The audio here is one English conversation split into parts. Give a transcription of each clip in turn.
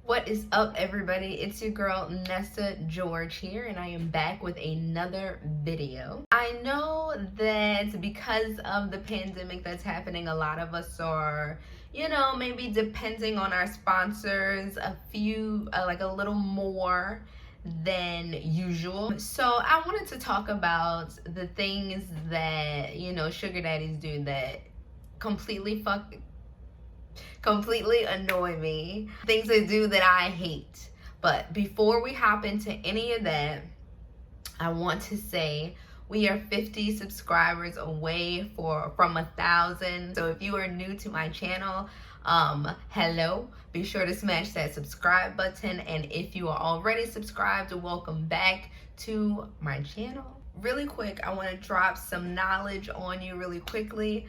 What is up, everybody? It's your girl Nessa George here, and I am back with another video. I know that because of the pandemic that's happening, a lot of us are, maybe depending on our sponsors a few, like a little more than usual. So I wanted to talk about the things that, sugar daddies do that completely annoy me, things they do that I hate. But before we hop into any of that, I want to say we are 50 subscribers away from 1,000. So if you are new to my channel, hello, be sure to smash that subscribe button, and if you are already subscribed, welcome back to my channel. Really quick, I want to drop some knowledge on you really quickly.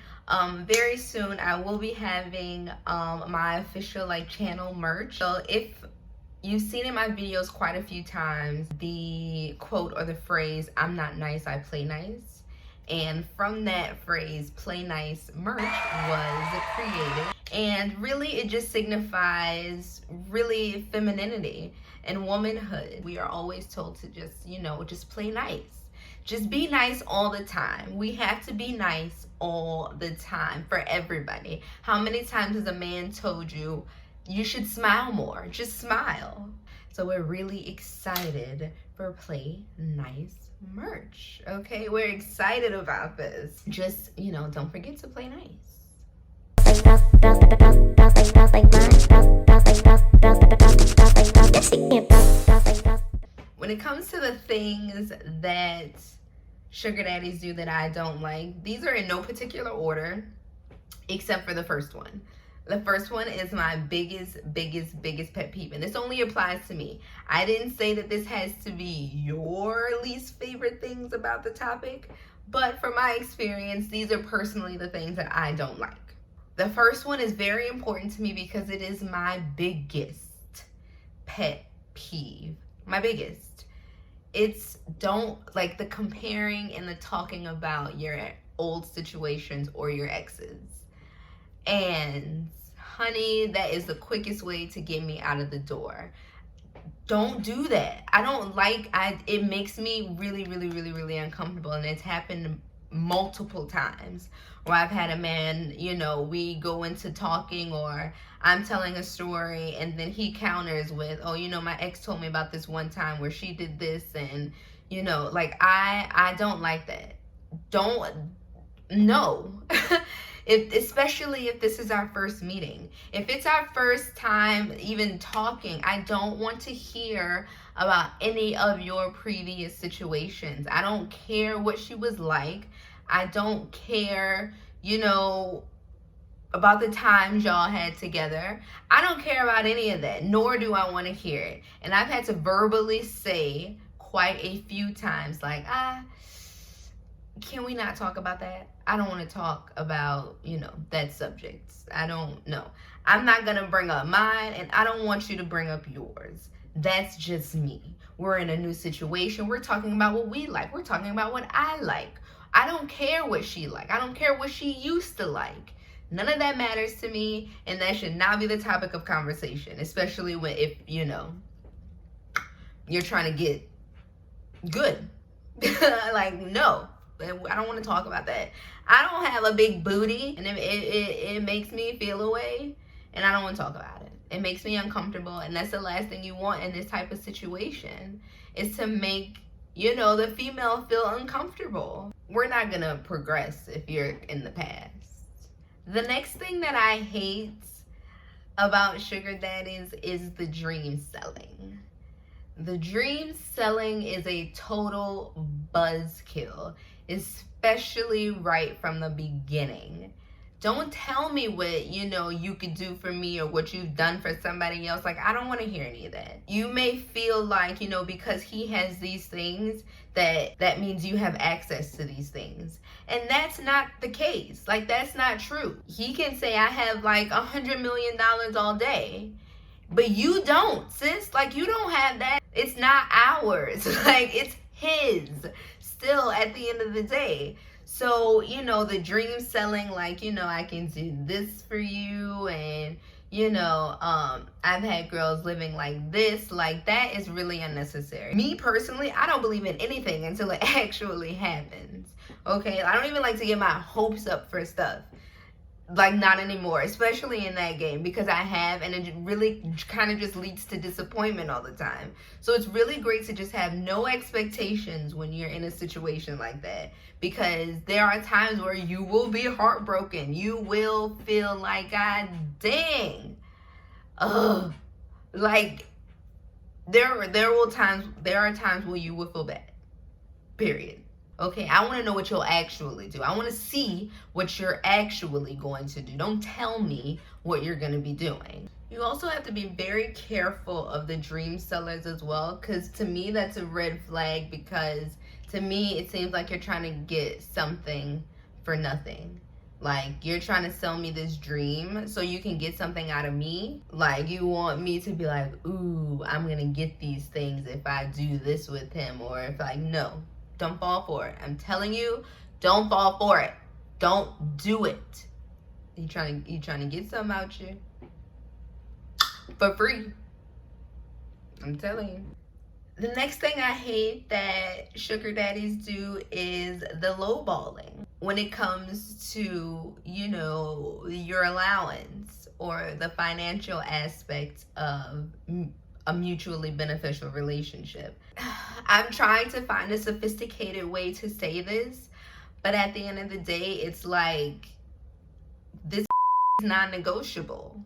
Very soon I will be having my official channel merch. So if you've seen in my videos quite a few times the quote or the phrase, "I'm not nice, I play nice," and from that phrase, "play nice" merch was created, and really it just signifies really femininity and womanhood. We are always told to just play nice. Just be nice all the time. We have to be nice all the time for everybody. How many times has a man told you you should smile more? Just smile. So we're really excited for Play Nice merch. Okay, we're excited about this. Just, don't forget to play nice. When it comes to the things that sugar daddies do that I don't like, these are in no particular order except for the first one. The first one is my biggest pet peeve, and this only applies to me. I didn't say that this has to be your least favorite things about the topic, but from my experience, these are personally the things that I don't like. The first one is very important to me because it is my biggest pet peeve. My biggest. It's don't like the comparing and the talking about your old situations or your exes. And honey, that is the quickest way to get me out of the door. Don't do that. I don't like, it makes me really uncomfortable, and it's happened multiple times where I've had a man, we go into talking, or I'm telling a story and then he counters with, "Oh, my ex told me about this one time where she did this," and I don't like that. No. Especially if this is our first meeting. If it's our first time even talking, I don't want to hear about any of your previous situations. I don't care what she was like. I don't care, about the times y'all had together. I don't care about any of that, nor do I want to hear it. And I've had to verbally say quite a few times, can we not talk about that? I don't want to talk about, that subject. I don't know. I'm not going to bring up mine, and I don't want you to bring up yours. That's just me. We're in a new situation. We're talking about what we like. We're talking about what I like. I don't care what she like. I don't care what she used to like. None of that matters to me, and that should not be the topic of conversation, especially if you're trying to get good. No. I don't want to talk about that. I don't have a big booty, and it makes me feel away, and I don't want to talk about it. It makes me uncomfortable, and that's the last thing you want in this type of situation, is to make, the female feel uncomfortable. We're not going to progress if you're in the past. The next thing that I hate about sugar daddies is the dream selling. The dream selling is a total buzzkill, especially right from the beginning. Don't tell me what, you could do for me or what you've done for somebody else. I don't want to hear any of that. You may feel like, because he has these things, that means you have access to these things. And that's not the case. That's not true. He can say, "I have $100 million all day." But you don't, sis. You don't have that. It's not ours. It's his still at the end of the day. So, the dream selling, I can do this for you, and, I've had girls living like this, like that is really unnecessary. Me personally, I don't believe in anything until it actually happens. Okay, I don't even like to get my hopes up for stuff. Like, not anymore, especially in that game, because I have, and it really kind of just leads to disappointment all the time. So it's really great to just have no expectations when you're in a situation like that, because there are times where you will be heartbroken. You will feel like, God dang, like there are times where you will feel bad, period. Okay, I want to know what you'll actually do. I want to see what you're actually going to do. Don't tell me what you're going to be doing. You also have to be very careful of the dream sellers as well, because to me that's a red flag, because to me it seems like you're trying to get something for nothing. Like, you're trying to sell me this dream so you can get something out of me. Like, you want me to be like, ooh, I'm going to get these things if I do this with him, or if no. Don't fall for it. I'm telling you, don't fall for it. Don't do it. You trying to get something out you for free. I'm telling you. The next thing I hate that sugar daddies do is the lowballing when it comes to, your allowance or the financial aspect of a mutually beneficial relationship. I'm trying to find a sophisticated way to say this, but at the end of the day, it's like, this is non-negotiable.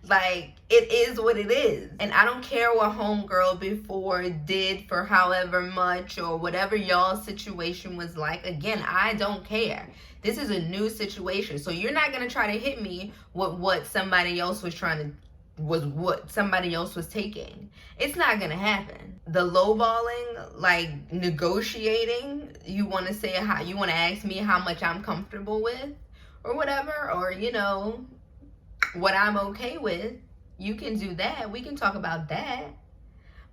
Like, it is what it is. And I don't care what homegirl before did for however much or whatever y'all's situation was like. Again, I don't care. This is a new situation. So you're not going to try to hit me with what somebody else was what somebody else was taking. It's not gonna happen. The lowballing, like negotiating, you want to say you want to ask me how much I'm comfortable with or whatever, or what I'm okay with. You can do that. We can talk about that.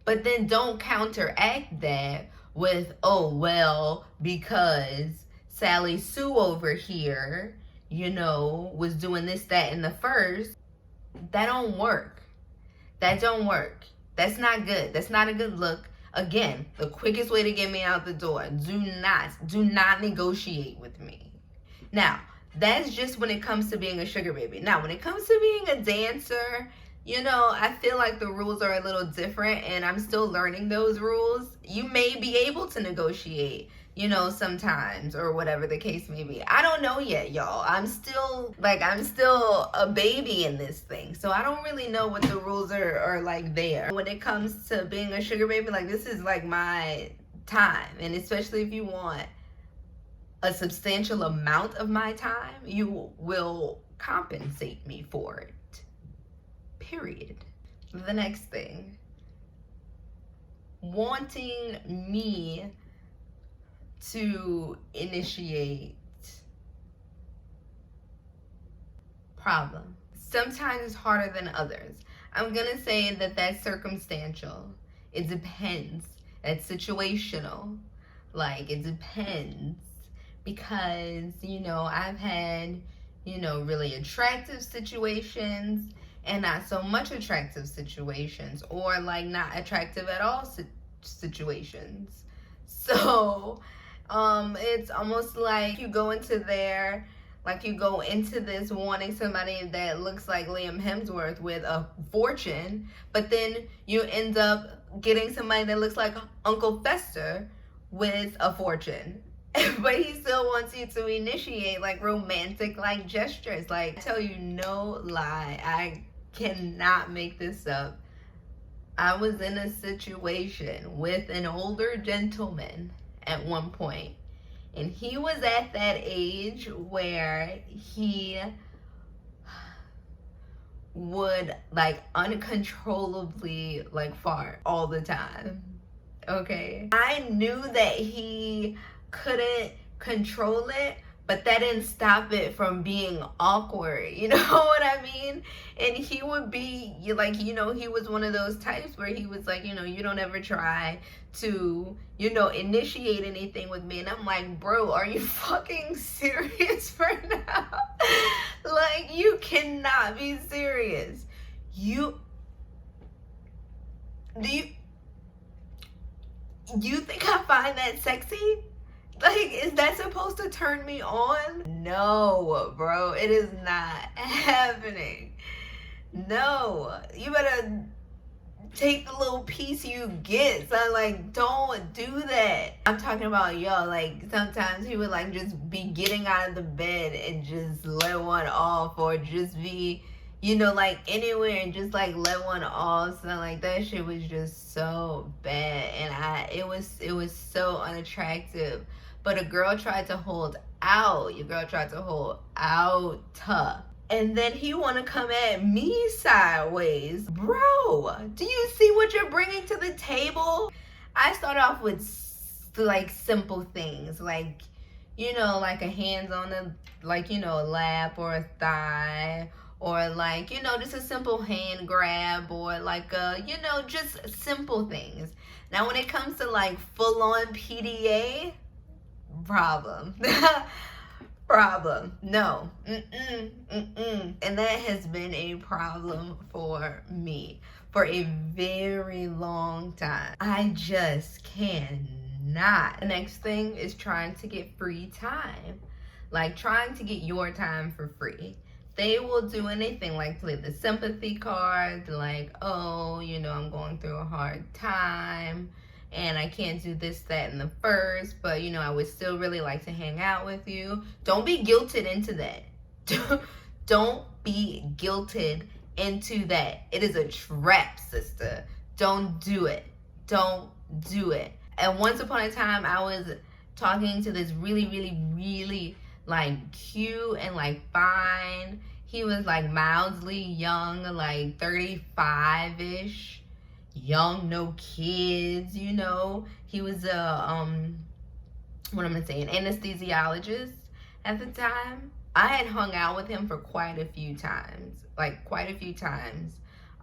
But then don't counteract that with, oh well, because Sally Sue over here, was doing this, that, and the first. That don't work. That don't work. That's not good. That's not a good look. Again, the quickest way to get me out the door. Do not negotiate with me. Now, that's just when it comes to being a sugar baby. Now, when it comes to being a dancer, I feel like the rules are a little different, and I'm still learning those rules. You may be able to negotiate, sometimes, or whatever the case may be. I don't know yet, y'all. I'm still a baby in this thing. So I don't really know what the rules are like there. When it comes to being a sugar baby, like, this is like my time. And especially if you want a substantial amount of my time, you will compensate me for it. Period. The next thing. Wanting me to initiate problem. Sometimes it's harder than others. I'm gonna say that that's circumstantial. It depends. It's situational. Like, it depends, because I've had really attractive situations and not so much attractive situations, or like not attractive at all situations. So it's almost like you go into this wanting somebody that looks like Liam Hemsworth with a fortune, but then you end up getting somebody that looks like Uncle Fester with a fortune. But he still wants you to initiate like romantic like gestures. Like, I tell you no lie, I cannot make this up. I was in a situation with an older gentleman at one point, and he was at that age where he would like uncontrollably like fart all the time. Okay, I knew that he couldn't control it, but that didn't stop it from being awkward. You know what I mean? And he would be like, you know, he was one of those types where he was like, you know, you don't ever try to, you know, initiate anything with me. And I'm like, bro, are you fucking serious right now? Like, you cannot be serious. You think I find that sexy? Like, is that supposed to turn me on? No, bro, it is not happening. No, you better take the little piece you get. So, like, don't do that. I'm talking about, yo, like, sometimes he would, like, just be getting out of the bed and just let one off, or just be, you know, like, anywhere and just, like, let one off. So, like, that shit was just so bad, and it was so unattractive. But a girl tried to hold out. Your girl tried to hold out. And then he want to come at me sideways. Bro, do you see what you're bringing to the table? I start off with, like, simple things. Like, you know, like a hands on the, like, you know, a lap or a thigh. Or, like, you know, just a simple hand grab. Or, like, you know, just simple things. Now, when it comes to, like, full-on PDA, problem. Problem. No. And that has been a problem for me for a very long time. I just cannot. The next thing is trying to get free time. Like, trying to get your time for free. They will do anything, like play the sympathy card, like, oh, you know, I'm going through a hard time and I can't do this, that, and the first, but, you know, I would still really like to hang out with you. Don't be guilted into that. Don't be guilted into that. It is a trap, sister. Don't do it. Don't do it. And once upon a time, I was talking to this really, like, cute and, like, fine. He was, like, mildly young, like 35-ish. Young, no kids, you know. He was an anesthesiologist at the time. I had hung out with him for quite a few times.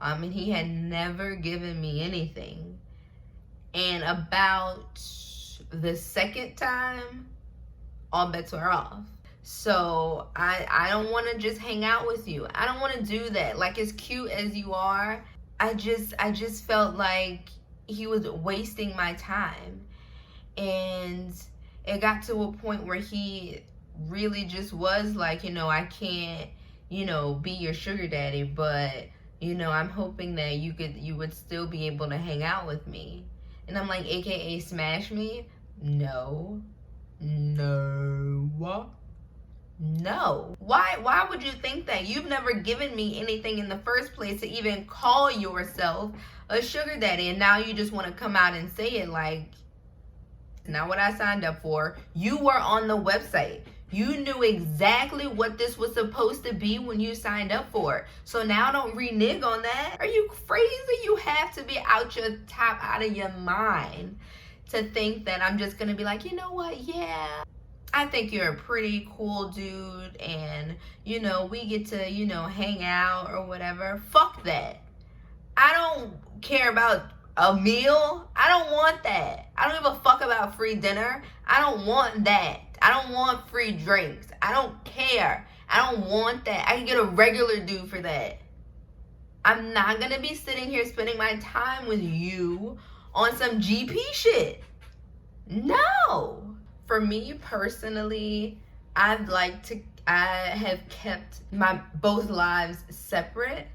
And he had never given me anything. And about the second time, all bets were off. So I don't want to just hang out with you. I don't want to do that. Like, as cute as you are, I just felt like he was wasting my time. And it got to a point where he really just was like, you know, I can't, you know, be your sugar daddy, but, you know, I'm hoping that you would still be able to hang out with me. And I'm like, AKA smash me? No. No. Why would you think that? You've never given me anything in the first place to even call yourself a sugar daddy, and now you just want to come out and say it. Like, it's not what I signed up for. You were on the website. You knew exactly what this was supposed to be when you signed up for it. So now don't renege on that. Are you crazy? You have to be out of your mind to think that I'm just going to be like, you know what? Yeah, I think you're a pretty cool dude, and, you know, we get to, you know, hang out or whatever. Fuck that. I don't care about a meal. I don't want that. I don't give a fuck about free dinner. I don't want that. I don't want free drinks. I don't care. I don't want that. I can get a regular dude for that. I'm not going to be sitting here spending my time with you on some GP shit. No. For me personally, I have kept my both lives separate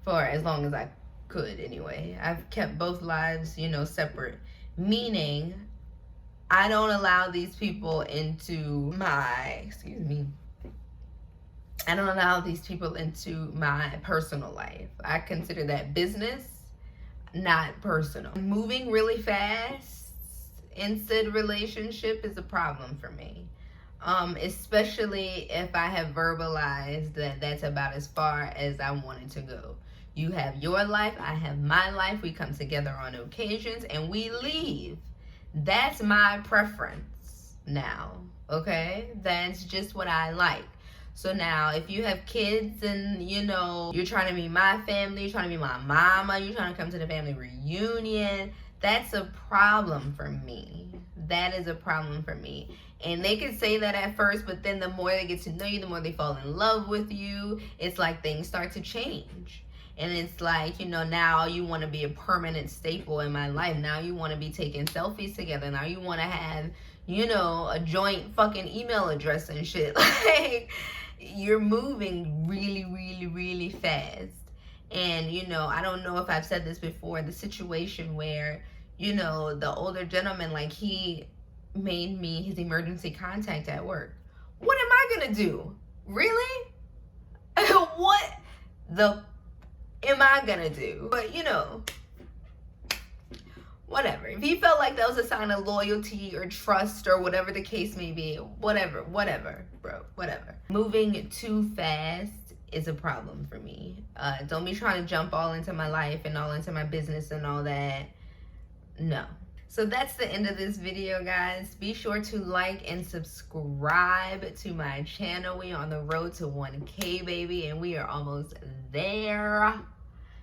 for as long as I could anyway. I've kept both lives, you know, separate. Meaning, I don't allow these people into my, I don't allow these people into my personal life. I consider that business, not personal. Moving really fast in said relationship is a problem for me. Especially if I have verbalized that that's about as far as I wanted to go. You have your life, I have my life. We come together on occasions and we leave. That's my preference. now. Okay, that's just what I like. So now, if you have kids and, you know, you're trying to be my family, you're trying to be my mama, you're trying to come to the family reunion, that's a problem for me. That is a problem for me. And they could say that at first, but then the more they get to know you, the more they fall in love with you. It's like things start to change. And it's like, you know, now you want to be a permanent staple in my life. Now you want to be taking selfies together. Now you want to have, you know, a joint fucking email address and shit. Like, you're moving really, really, really fast. And, you know, I don't know if I've said this before, the situation where, you know, the older gentleman, like, he made me his emergency contact at work. What am I gonna do? Really? What the am I gonna do? But, you know, whatever. If he felt like that was a sign of loyalty or trust or whatever the case may be, whatever, bro, whatever. Moving too fast is a problem for me. Don't be trying to jump all into my life and all into my business and all that. No. So that's the end of this video, guys. Be sure to like and subscribe to my channel. We are on the road to 1K, baby, and we are almost there.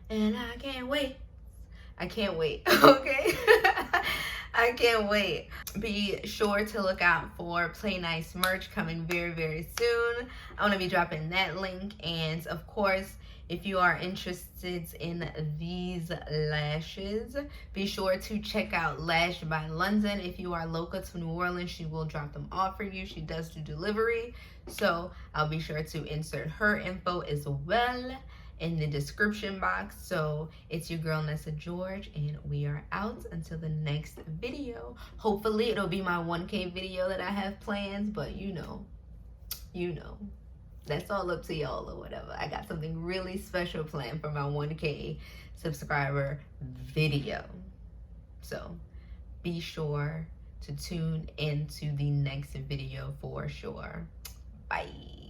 And I can't wait. I can't wait, okay? I can't wait. Be sure to look out for Play Nice merch coming very, very soon. I'm gonna be dropping that link. And of course, if you are interested in these lashes, be sure to check out Lash by London. If you are local to New Orleans, she will drop them off for you. She does do delivery. So I'll be sure to insert her info as well in the description box. So it's your girl Nessa George, and we are out until the next video. Hopefully it'll be my 1K video that I have planned, but you know, that's all up to y'all or whatever. I got something really special planned for my 1K subscriber video. So be sure to tune into the next video for sure. Bye.